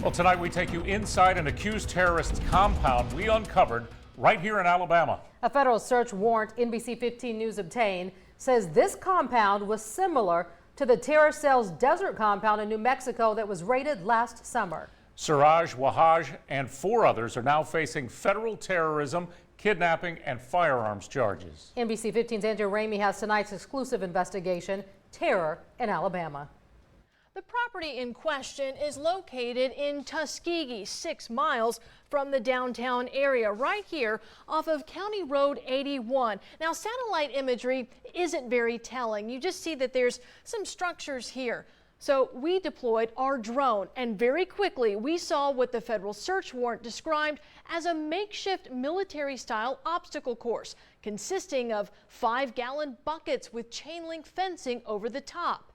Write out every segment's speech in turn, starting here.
Well, tonight we take you inside an accused terrorist's compound we uncovered right here in Alabama. A federal search warrant NBC 15 News obtained says this compound was similar to the terror cell's desert compound in New Mexico that was raided last summer. Siraj Wahaj and 4 others are now facing federal terrorism, kidnapping, and firearms charges. NBC 15's Andrea Ramey has tonight's exclusive investigation, Terror in Alabama. The property in question is located in Tuskegee, 6 miles from the downtown area, right here off of County Road 81. Now, satellite imagery isn't very telling. You just see that there's some structures here. So we deployed our drone, and very quickly we saw what the federal search warrant described as a makeshift military-style obstacle course consisting of 5-gallon buckets with chain link fencing over the top.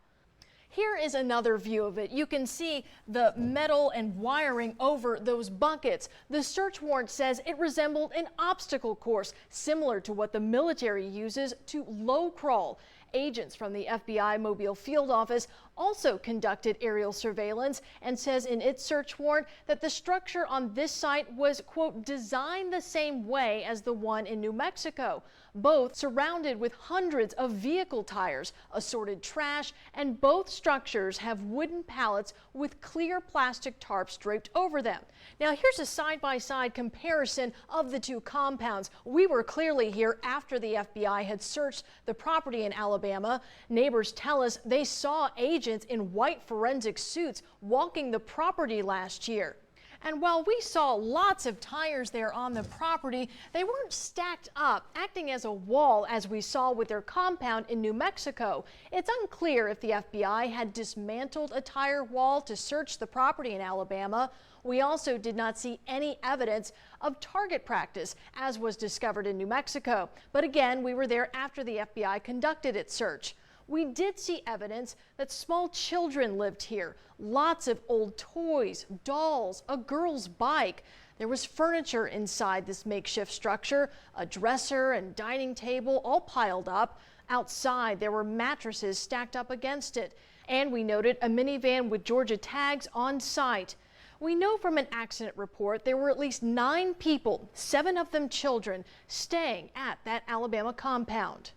Here is another view of it. You can see the metal and wiring over those buckets. The search warrant says it resembled an obstacle course similar to what the military uses to low crawl. Agents from the FBI Mobile Field Office also conducted aerial surveillance and says in its search warrant that the structure on this site was, quote, designed the same way as the one in New Mexico, both surrounded with hundreds of vehicle tires, assorted trash, and both structures have wooden pallets with clear plastic tarps draped over them. Now here's a side-by-side comparison of the 2 compounds. We were clearly here after the FBI had searched the property in Alabama. Neighbors tell us they saw agents in white forensic suits walking the property last year. And while we saw lots of tires there on the property, they weren't stacked up, acting as a wall as we saw with their compound in New Mexico. It's unclear if the FBI had dismantled a tire wall to search the property in Alabama. We also did not see any evidence of target practice, as was discovered in New Mexico. But again, we were there after the FBI conducted its search. We did see evidence that small children lived here. Lots of old toys, dolls, a girl's bike. There was furniture inside this makeshift structure, a dresser and dining table all piled up. Outside, there were mattresses stacked up against it. And we noted a minivan with Georgia tags on site. We know from an accident report there were at least 9 people, 7 of them children, staying at that Alabama compound.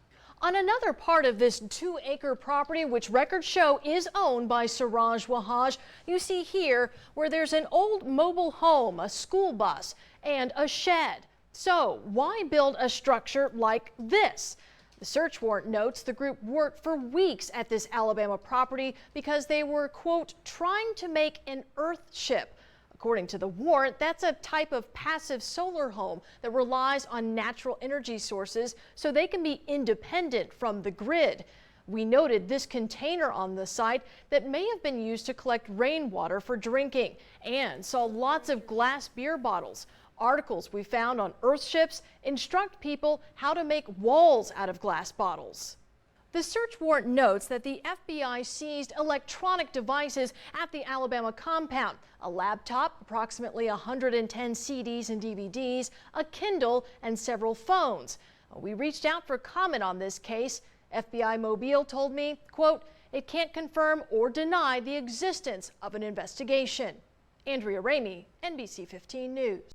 On another part of this 2-acre property, which records show is owned by Siraj Wahaj, you see here where there's an old mobile home, a school bus, and a shed. So why build a structure like this? The search warrant notes the group worked for weeks at this Alabama property because they were, quote, trying to make an earth ship. According to the warrant, that's a type of passive solar home that relies on natural energy sources so they can be independent from the grid. We noted this container on the site that may have been used to collect rainwater for drinking and saw lots of glass beer bottles. Articles we found on earthships instruct people how to make walls out of glass bottles. The search warrant notes that the FBI seized electronic devices at the Alabama compound, a laptop, approximately 110 CDs and DVDs, a Kindle, and several phones. We reached out for comment on this case. FBI Mobile told me, quote, it can't confirm or deny the existence of an investigation. Andrea Ramey, NBC 15 News.